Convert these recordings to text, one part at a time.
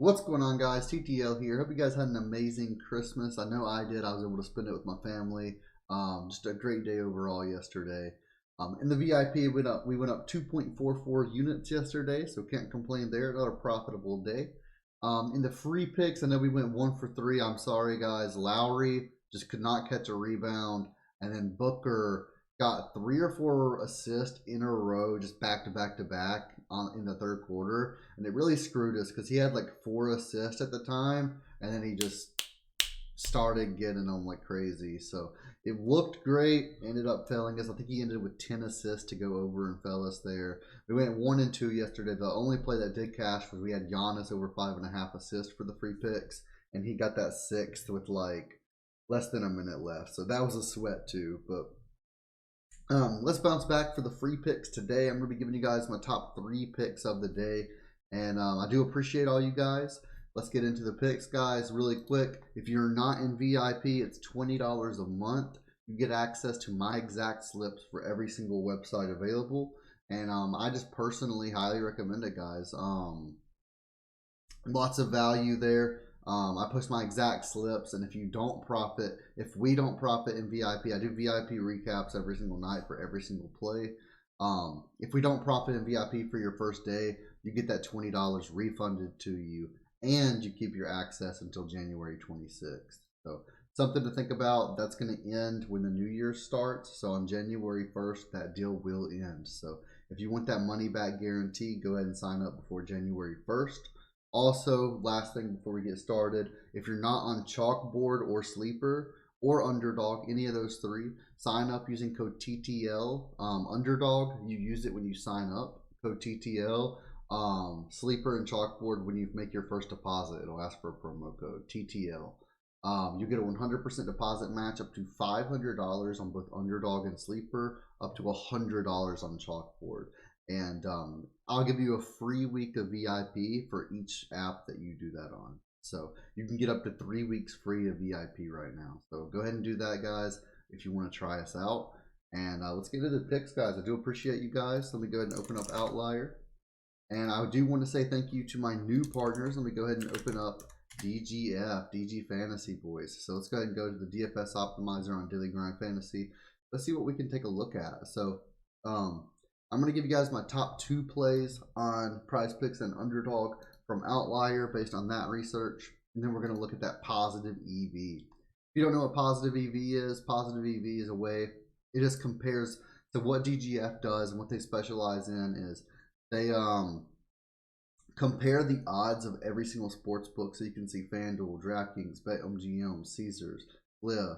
What's going on, guys? TTL here. Hope you guys had an amazing Christmas. I know I did. I was able to spend it with my family. Just a great day overall yesterday. In the VIP, we went up 2.44 units yesterday, so can't complain there. Another profitable day. In the free picks, I know we went 1 for 3. I'm sorry, guys. Lowry just could not catch a rebound, and then Booker got 3 or 4 assists in a row, just back to back to back in the third quarter, and it really screwed us because he had like 4 assists at the time, and then he just started getting them like crazy. So it looked great, ended up failing us. I think he ended with 10 assists to go over and fell us there. We went 1 and 2 yesterday. The only play that did cash was we had Giannis over 5.5 assists for the free picks, and he got that 6th with like less than a minute left. So that was a sweat too, but let's bounce back for the free picks today. I'm going to be giving you guys my top 3 picks of the day, and I do appreciate all you guys. Let's get into the picks, guys, really quick. If you're not in VIP, it's $20 a month. You get access to my exact slips for every single website available, and I just personally highly recommend it, guys. Lots of value there. I post my exact slips, and if we don't profit in VIP, I do VIP recaps every single night for every single play. If we don't profit in VIP for your first day, you get that $20 refunded to you, and you keep your access until January 26th. So something to think about. That's going to end when the new year starts. So on January 1st, that deal will end. So if you want that money back guarantee, go ahead and sign up before January 1st. Also, last thing before we get started, if you're not on Chalkboard or Sleeper or UnderDog, any of those 3, sign up using code TTL. UnderDog, you use it when you sign up, code TTL. Sleeper and Chalkboard, when you make your first deposit, it'll ask for a promo code TTL. You get a 100% deposit match up to $500 on both UnderDog and Sleeper, up to $100 on Chalkboard. And I'll give you a free week of VIP for each app that you do that on. So you can get up to 3 weeks free of VIP right now. So go ahead and do that, guys, if you want to try us out. And let's get into the picks, guys. I do appreciate you guys. Let me go ahead and open up Outlier. And I do want to say thank you to my new partners. Let me go ahead and open up DGFantasy, boys. So let's go ahead and go to the DFS optimizer on Daily Grind Fantasy. Let's see what we can take a look at. So I'm going to give you guys my top 2 plays on Prizepicks and UnderDog from Outlier based on that research. And then we're going to look at that positive EV. If you don't know what positive EV is a way, it just compares to what DGF does, and what they specialize in is they compare the odds of every single sports book. So you can see FanDuel, DraftKings, BetMGM, Caesars, Cliff,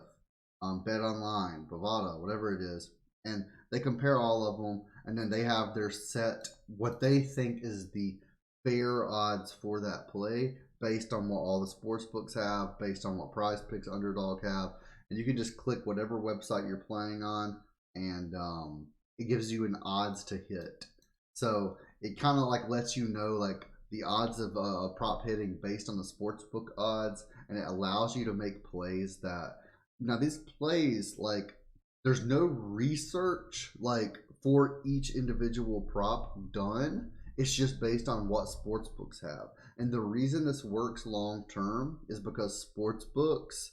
BetOnline, Bovada, whatever it is. And they compare all of them, and then they have their set, what they think is the fair odds for that play based on what all the sports books have, based on what Prizepicks, UnderDog have. And you can just click whatever website you're playing on, and it gives you an odds to hit. So it kind of like lets you know like the odds of a prop hitting based on the sportsbook odds, and it allows you to make plays that, now these plays, like, there's no research like for each individual prop done. It's just based on what sports books have. And the reason this works long term is because sports books,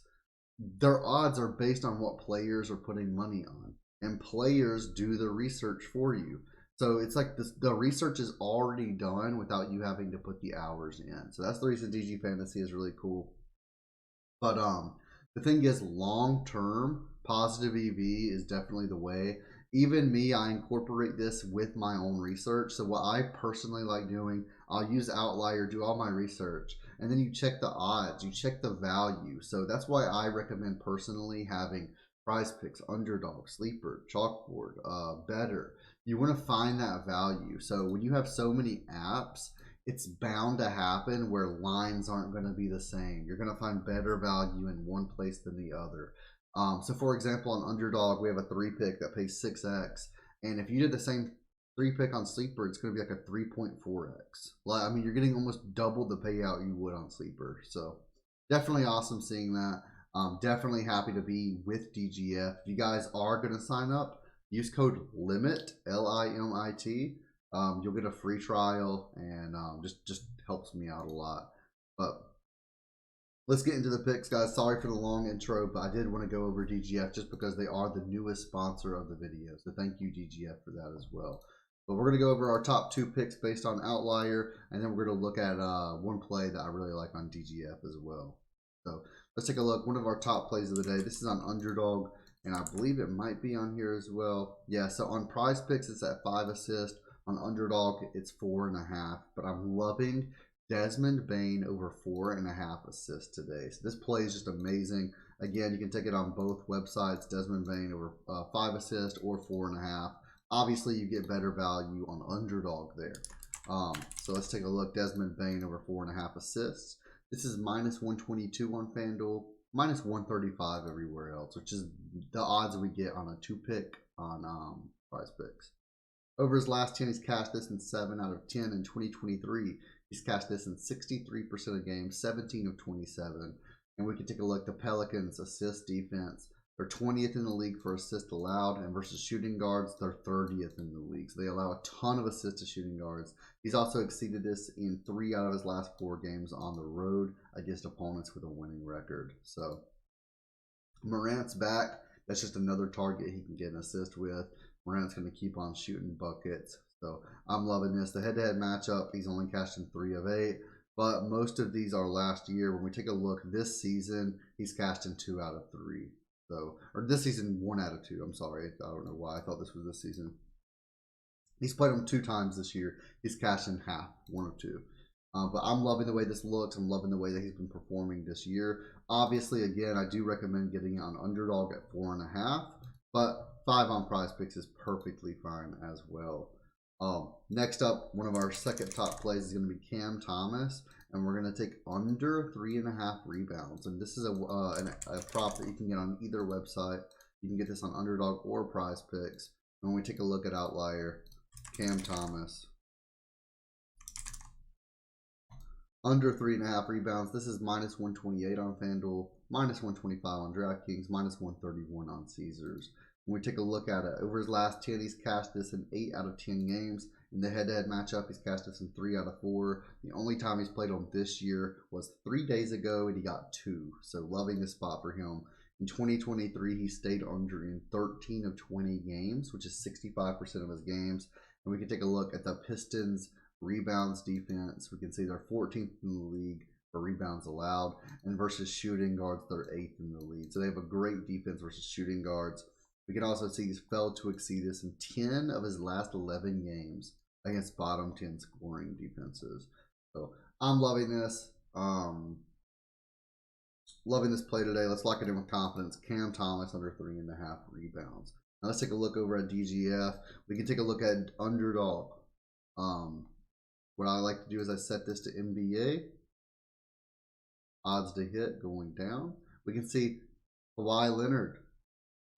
their odds are based on what players are putting money on, and players do the research for you. So it's like this, the research is already done without you having to put the hours in. So that's the reason DG Fantasy is really cool. But the thing is, long term, positive EV is definitely the way. Even me, I incorporate this with my own research. So what I personally like doing, I'll use Outlier, do all my research, and then you check the odds, you check the value. So that's why I recommend personally having Prizepicks, UnderDog, Sleeper, Chalkboard, Betr. You want to find that value. So when you have so many apps, it's bound to happen where lines aren't going to be the same. You're going to find better value in one place than the other. So for example, on UnderDog, we have a 3-pick that pays 6x, and if you did the same 3-pick on Sleeper, it's going to be like a 3.4x. Like, I mean, you're getting almost double the payout you would on Sleeper. So definitely awesome seeing that. Definitely happy to be with DGF. If you guys are going to sign up, use code LIMIT, LIMIT. You'll get a free trial, and just helps me out a lot. But let's get into the picks, guys. Sorry for the long intro, but I did want to go over DGF just because they are the newest sponsor of the video. So thank you, DGF, for that as well. But we're going to go over our top 2 picks based on Outlier, and then we're going to look at one play that I really like on DGF as well. So let's take a look. One of our top plays of the day. This is on UnderDog, and I believe it might be on here as well. Yeah, so on Prizepicks, it's at 5 assists. On UnderDog, it's 4.5. But I'm loving Desmond Bain over 4.5 assists today. So this play is just amazing. Again, you can take it on both websites. Desmond Bain over 5 assists or 4.5. Obviously, you get better value on UnderDog there. So let's take a look. Desmond Bain over 4.5 assists. This is -122 on FanDuel, -135 everywhere else, which is the odds we get on a 2-pick on Prizepicks. Over his last 10, he's cashed this in 7 out of 10. In 2023, he's cashed this in 63% of games, 17 of 27. And we can take a look. The Pelicans assist defense. They're 20th in the league for assists allowed, and versus shooting guards, they're 30th in the league. So they allow a ton of assists to shooting guards. He's also exceeded this in 3 out of his last 4 games on the road against opponents with a winning record. So Morant's back. That's just another target he can get an assist with. Morant's going to keep on shooting buckets. So I'm loving this. The head-to-head matchup, he's only cashed in 3 of 8. But most of these are last year. When we take a look this season, he's cashed in 2 out of 3. So, or this season, 1 out of 2. I'm sorry. I don't know why. I thought this was this season. He's played him 2 times this year. He's cashed in half, 1 of 2. But I'm loving the way this looks. I'm loving the way that he's been performing this year. Obviously, again, I do recommend getting it on UnderDog at 4.5. But 5 on Prizepicks is perfectly fine as well. Next up, one of our second top plays is going to be Cam Thomas. And we're going to take under 3.5 rebounds. And this is a prop that you can get on either website. You can get this on UnderDog or Prizepicks. And when we take a look at Outlier, Cam Thomas, under 3.5 rebounds. This is -128 on FanDuel, -125 on DraftKings, -131 on Caesars. When we take a look at it, over his last 10, he's cashed this in 8 out of 10 games. In the head-to-head matchup, he's cashed this in 3 out of 4. The only time he's played on this year was 3 days ago, and he got 2. So loving this spot for him. In 2023, he stayed under in 13 of 20 games, which is 65% of his games. And we can take a look at the Pistons' rebounds defense. We can see they're 14th in the league for rebounds allowed. And versus shooting guards, they're 8th in the league. So they have a great defense versus shooting guards. We can also see he's failed to exceed this in 10 of his last 11 games against bottom 10 scoring defenses. So I'm loving this. Loving this play today. Let's lock it in with confidence. Cam Thomas under 3.5 rebounds. Now let's take a look over at DGF. We can take a look at UnderDog. What I like to do is I set this to NBA. Odds to hit going down. We can see Kawhi Leonard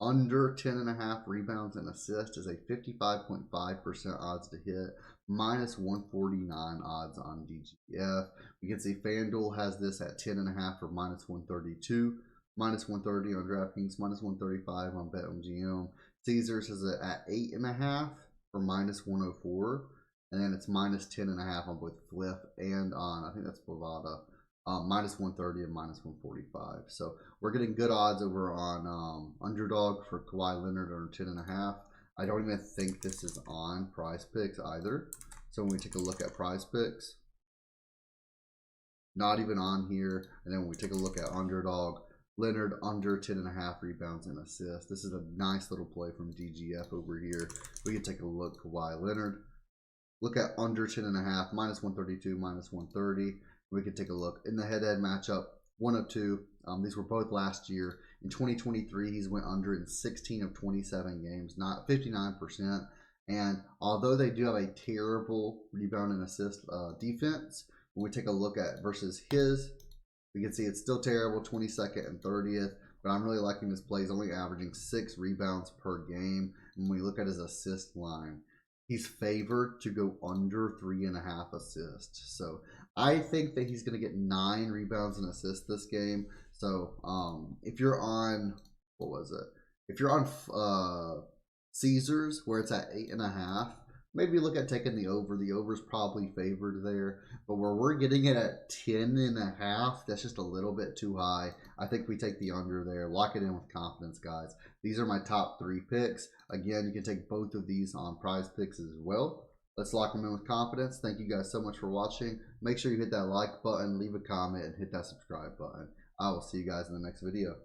under 10.5 rebounds and assists is a 55.5% odds to hit, -149 odds on DGF. We can see FanDuel has this at 10.5 for -132, -130 on DraftKings, -135 on BetMGM. Caesars has it at 8.5 for -104, and then it's -10.5 on both Flip and on, I think that's Bovada. -130 and -145. So we're getting good odds over on UnderDog for Kawhi Leonard under 10.5. I don't even think this is on Prizepicks either. So when we take a look at Prizepicks, not even on here. And then when we take a look at UnderDog, Leonard under 10.5 rebounds and assists. This is a nice little play from DGF over here. We can take a look. Kawhi Leonard, look at under 10.5, -132, -130. We could take a look in the head-to-head matchup, 1 of 2. These were both last year. In 2023, he's went under in 16 of 27 games, not 59%. And although they do have a terrible rebound and assist defense, when we take a look at versus his, we can see it's still terrible, 22nd and 30th. But I'm really liking this play. He's only averaging 6 rebounds per game. And when we look at his assist line, he's favored to go under 3.5 assists. So I think that he's going to get 9 rebounds and assists this game. So if you're on, what was it? If you're on Caesars, where it's at 8.5, maybe look at taking the over. The over is probably favored there, but where we're getting it at 10.5, that's just a little bit too high. I think we take the under there. Lock it in with confidence, guys. These are my top 3 picks. Again, you can take both of these on Prizepicks as well. Let's lock them in with confidence. Thank you guys so much for watching. Make sure you hit that like button, leave a comment, and hit that subscribe button. I will see you guys in the next video.